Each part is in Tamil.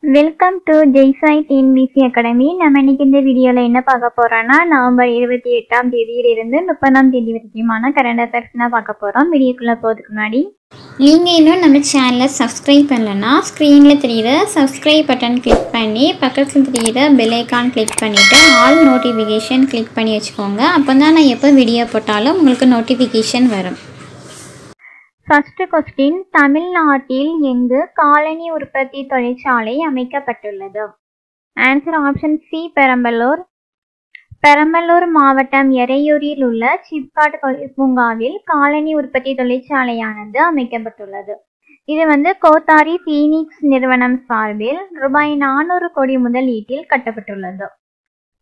Welcome to Jaisai TNPSC academy. நம்ம இன்னைக்கு இந்த வீடியோவில் என்ன பார்க்க போகிறோன்னா, நவம்பர் 28ஆம் தேதியிலிருந்து 30ஆம் தேதி வரைக்குமான கரண்ட் அஃபேர்ஸ் தான் பார்க்க போகிறோம். வீடியோக்குள்ளே போகிறதுக்கு முன்னாடி நீங்கள் இன்னும் நம்ம சேனலை சப்ஸ்கிரைப் பண்ணலைன்னா ஸ்க்ரீனில் தெரிகிற சப்ஸ்கிரைப் பட்டன் கிளிக் பண்ணி பக்கத்தில் தெரிகிற பெல் ஐக்கான் கிளிக் பண்ணிவிட்டு ஆல் நோட்டிஃபிகேஷன் கிளிக் பண்ணி வச்சுக்கோங்க. அப்போ தான் நான் எப்போ வீடியோ போட்டாலும் உங்களுக்கு நோட்டிஃபிகேஷன் வரும். ஃபர்ஸ்ட் கொஸ்டின், தமிழ்நாட்டில் எங்கு காலனி உற்பத்தி தொழிற்சாலை அமைக்கப்பட்டுள்ளது? Answer option C, Perambalur. Perambalur மாவட்டம் எறையூரில் உள்ள சிப்காட் பூங்காவில் காலனி உற்பத்தி தொழிற்சாலையானது அமைக்கப்பட்டுள்ளது. இது கோத்தாரி ஃபீனிக்ஸ் நிறுவனம் சார்பில் ரூபாய் 400 கோடி முதலீட்டில் கட்டப்பட்டுள்ளது.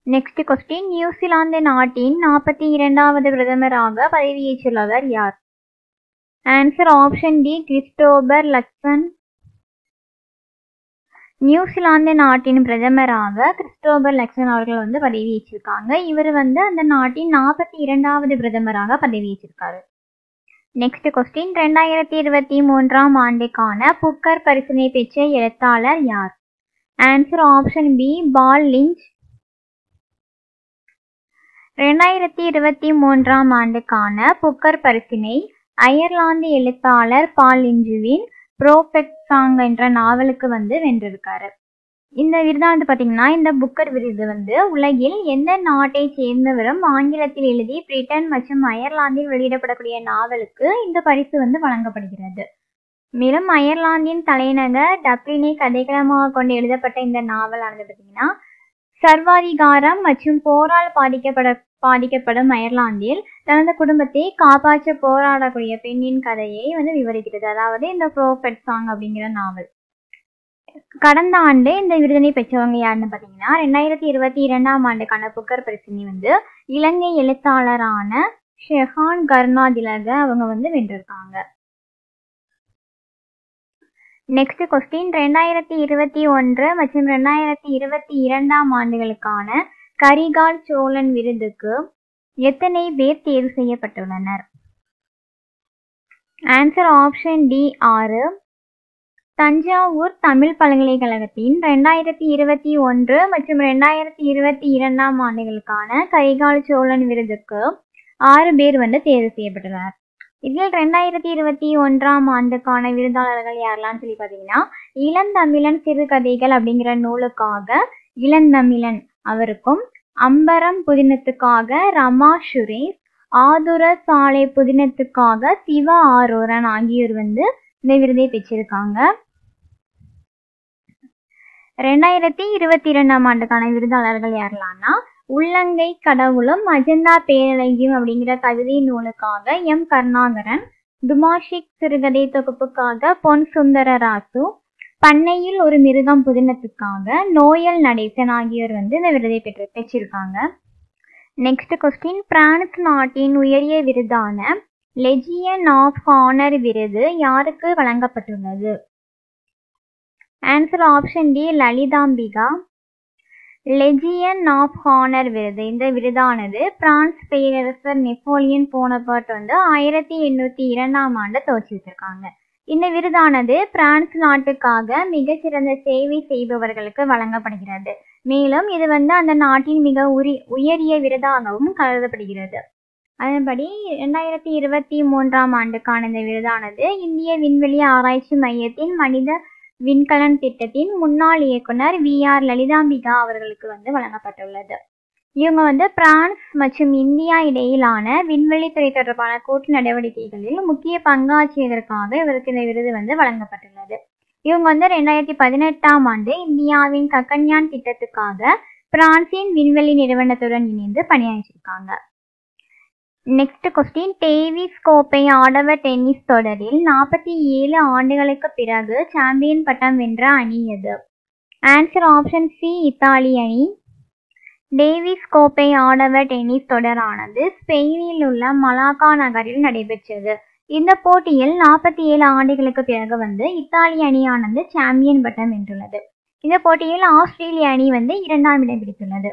நெக்ஸ்ட் கொஸ்டின், நியூசிலாந்து நாட்டின் 42வது பிரதமராக பதவியேற்றுள்ளவர் யார்? Answer option D, Christopher Luxon. New Zealand நாட்டின் பிரதமராக கிறிஸ்டோபர் லக்சன் அவர்கள் பதவியேற்றிருக்காங்க. இவர் அந்த நாட்டின் 42வது பிரதமராக பதவியேற்றிருக்காரு. நெக்ஸ்ட் கொஸ்டின், 2023ஆம் ஆண்டுக்கான புக்கர் பரிசினை பெற்ற எழுத்தாளர் யார்? ஆன்சர் ஆப்ஷன் பி, பால் லிஞ்ச். 2023ஆம் ஆண்டுக்கான புக்கர் பரிசினை அயர்லாந்து எழுத்தாளர் பால் லிஞ்சுவின் ப்ரோஃபெட் சாங் என்ற நாவலுக்கு வென்றிருக்காரு. இந்த விருதானது பார்த்தீங்கன்னா, இந்த புக்கர் விருது உலகில் எந்த நாட்டை சேர்ந்தவரும் ஆங்கிலத்தில் எழுதி பிரிட்டன் மற்றும் அயர்லாந்தில் வெளியிடப்படக்கூடிய நாவலுக்கு இந்த பரிசு வழங்கப்படுகிறது. மேலும் அயர்லாந்தின் தலைநகர் டப்ளினை கதைக்களமாக கொண்டு எழுதப்பட்ட இந்த நாவலானது பார்த்தீங்கன்னா, சர்வாதிகாரம் மற்றும் போரால் பாதிக்கப்படும் அயர்லாந்தில் தனது குடும்பத்தை காப்பாற்ற போராடக்கூடிய பெண்ணின் கதையை விவரிக்கிறது. அதாவது இந்த ப்ரோஃபெட் சாங் அப்படிங்கிற நாவல். கடந்த ஆண்டு இந்த விருதினை பெற்றவங்க யாருன்னு பார்த்தீங்கன்னா, 2022ஆம் ஆண்டுக்கான புக்கர் பரிசினை இலங்கை எழுத்தாளரான ஷெஹான் கருணாதிலக அவங்க வென்றிருக்காங்க. நெக்ஸ்ட் கொஸ்டின், 2021 மற்றும் 2022ஆம் ஆண்டுகளுக்கான கரிகால் சோழன் விருதுக்கு எத்தனை பேர் தேர்வு செய்யப்பட்டுள்ளனர்? Answer option D, 6. Thanjavur Tamil பல்கலைக்கழகத்தின் 2021 மற்றும் 2022ஆம் ஆண்டுகளுக்கான கரிகால் சோழன் விருதுக்கு 6 பேர் தேர்வு செய்யப்பட்டுள்ளனர். இதில் 2021ஆம் ஆண்டுக்கான விருதாளர்கள் யாரெல்லாம் சொல்லி பார்த்தீங்கன்னா, இளந்தமிழன் சிறுகதைகள் அப்படிங்கிற நூலுக்காக இளந்தமிழன் அவருக்கும், அம்பரம் புதினத்துக்காக ரமா சுரேஷ், ஆதுர சாலை புதினத்துக்காக சிவ ஆரூரன் ஆகியோர் இந்த விருதை பெற்றிருக்காங்க. 2022ஆம் ஆண்டுக்கான விருதாளர்கள் யாரெல்லாம்னா, உள்ளங்கை கடவுளும் அஜந்தா பேரழகியும் அப்படிங்கிற கவிதை நூலுக்காக எம் கருணாகரன், துமாஷிக் சிறுகதை தொகுப்புக்காக பொன் சுந்தரராசு, பண்ணையில் ஒரு மிருகம் புதினத்துக்காக நோயல் நடேசன் ஆகியோர் இந்த விருதை பெற்றிருக்காங்க. நெக்ஸ்ட் கொஸ்டின், பிரான்ஸ் நாட்டின் உயரிய விருதான லெஜியன் ஆஃப் ஹானர் விருது யாருக்கு வழங்கப்பட்டுள்ளது? Answer option D, Lalithambika. Legion of Honour விருது, இந்த விருதானது பிரான்ஸ் பேரரசர் நெப்போலியன் போனபார்ட் 1802ஆம் ஆண்டு தோற்றுவித்திருக்காங்க. இந்த விருதானது பிரான்ஸ் நாட்டுக்காக மிகச்சிறந்த சேவை செய்பவர்களுக்கு வழங்கப்படுகிறது. மேலும் இது அந்த நாட்டின் மிக உயரிய விருதாகவும் கருதப்படுகிறது. அதன்படி 2023ஆம் ஆண்டுக்கான இந்த விருதானது இந்திய விண்வெளி ஆராய்ச்சி மையத்தின் மனித விண்கலன் திட்டத்தின் முன்னாள் இயக்குனர் VR லலிதாம்பிகா அவர்களுக்கு வழங்கப்பட்டுள்ளது. இவங்க பிரான்ஸ் மற்றும் இந்தியா இடையிலான விண்வெளித்துறை தொடர்பான கூட்டு நடவடிக்கைகளில் முக்கிய பங்காற்றியதற்காக இவருக்கு இந்த விருது வழங்கப்பட்டுள்ளது. இவங்க 2018ஆம் ஆண்டு இந்தியாவின் ககன்யான் திட்டத்துக்காக பிரான்சின் விண்வெளி நிறுவனத்துடன் இணைந்து பணியாற்றிருக்காங்க. நெக்ஸ்ட் கொஸ்டின், டேவிஸ் கோப்பை ஆடவர் டென்னிஸ் தொடரில் 47 ஆண்டுகளுக்கு பிறகு சாம்பியன் பட்டம் வென்ற அணி எது? ஆன்சர் ஆப்ஷன் சி, இத்தாலி அணி. டேவிஸ் கோப்பை ஆடவர் டென்னிஸ் தொடரானது ஸ்பெயினில் உள்ள மலாக்கா நகரில் நடைபெற்றது. இந்த போட்டியில் 47 ஆண்டுகளுக்கு பிறகு இத்தாலி அணியானது சாம்பியன் பட்டம் வென்றுள்ளது. இந்த போட்டியில் ஆஸ்திரேலிய அணி 2ஆம் இடம் பிடித்துள்ளது.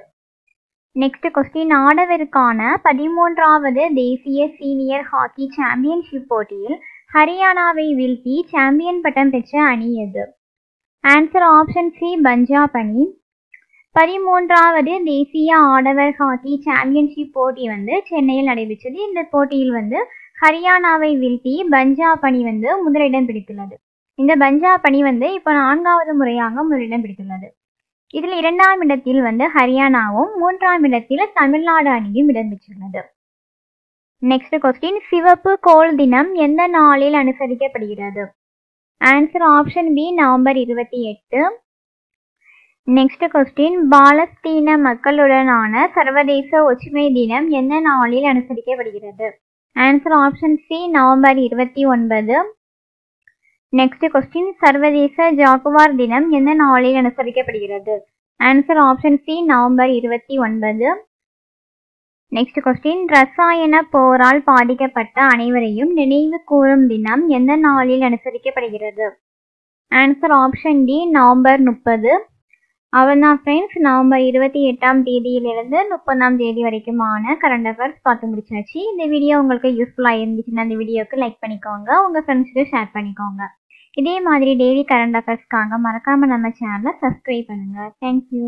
நெக்ஸ்ட் கொஸ்டின், ஆடவருக்கான 13வது தேசிய சீனியர் ஹாக்கி சாம்பியன்ஷிப் போட்டியில் ஹரியானாவை வீழ்த்தி சாம்பியன் பட்டம் பெற்ற அணி எது? ஆன்சர் ஆப்ஷன் சி பஞ்சாப் அணி. 13வது தேசிய ஆடவர் ஹாக்கி சாம்பியன்ஷிப் போட்டி வந்து சென்னையில் நடைபெற்றது. இந்த போட்டியில் வந்து ஹரியானாவை வீழ்த்தி பஞ்சாப் அணி வந்து முதலிடம் பிடித்துள்ளது. இந்த பஞ்சாப் அணி வந்து இப்போ 4வது முறையாக முதலிடம் பிடித்துள்ளது. இதில் 2ஆம் இடத்தில் வந்து ஹரியானாவும் 3ஆம் இடத்தில் தமிழ்நாடு அணியும் இடம்பெற்றுள்ளது. நெக்ஸ்ட் கொஸ்டின், சிவப்பு கோள் தினம் எந்த நாளில் அனுசரிக்கப்படுகிறது? Answer option B November 28. Next question, பாலஸ்தீன மக்களுடனான சர்வதேச ஒற்றுமை தினம் எந்த நாளில் அனுசரிக்கப்படுகிறது? Answer option C November 29. Next question, சர்வதேச ஜாகுவார் தினம் எந்த நாளில் அனுசரிக்கப்படுகிறது? Answer option C November 29. Next question, ரசாயன போரால் பாதிக்கப்பட்ட அனைவரையும் நினைவு கூறும் தினம் எந்த நாளில் அனுசரிக்கப்படுகிறது? Answer option D November 30. அவ்வளோதான் ஃப்ரெண்ட்ஸ், நவம்பர் 28ஆம் தேதியிலிருந்து 30ஆம் தேதி வரைக்குமான கரண்ட் அஃபேர்ஸ் பார்த்து முடிச்சாச்சு. இந்த வீடியோ உங்களுக்கு யூஸ்ஃபுல்லாக இருந்துச்சுன்னா இந்த வீடியோக்கு லைக் பண்ணிக்கோங்க, உங்கள் ஃப்ரெண்ட்ஸுக்கு ஷேர் பண்ணிக்கோங்க. இதே மாதிரி டெய்லி கரண்ட் அஃபேர்ஸ்க்காக மறக்காமல் நம்ம சேனலை சப்ஸ்கிரைப் பண்ணுங்கள். தேங்க்யூ.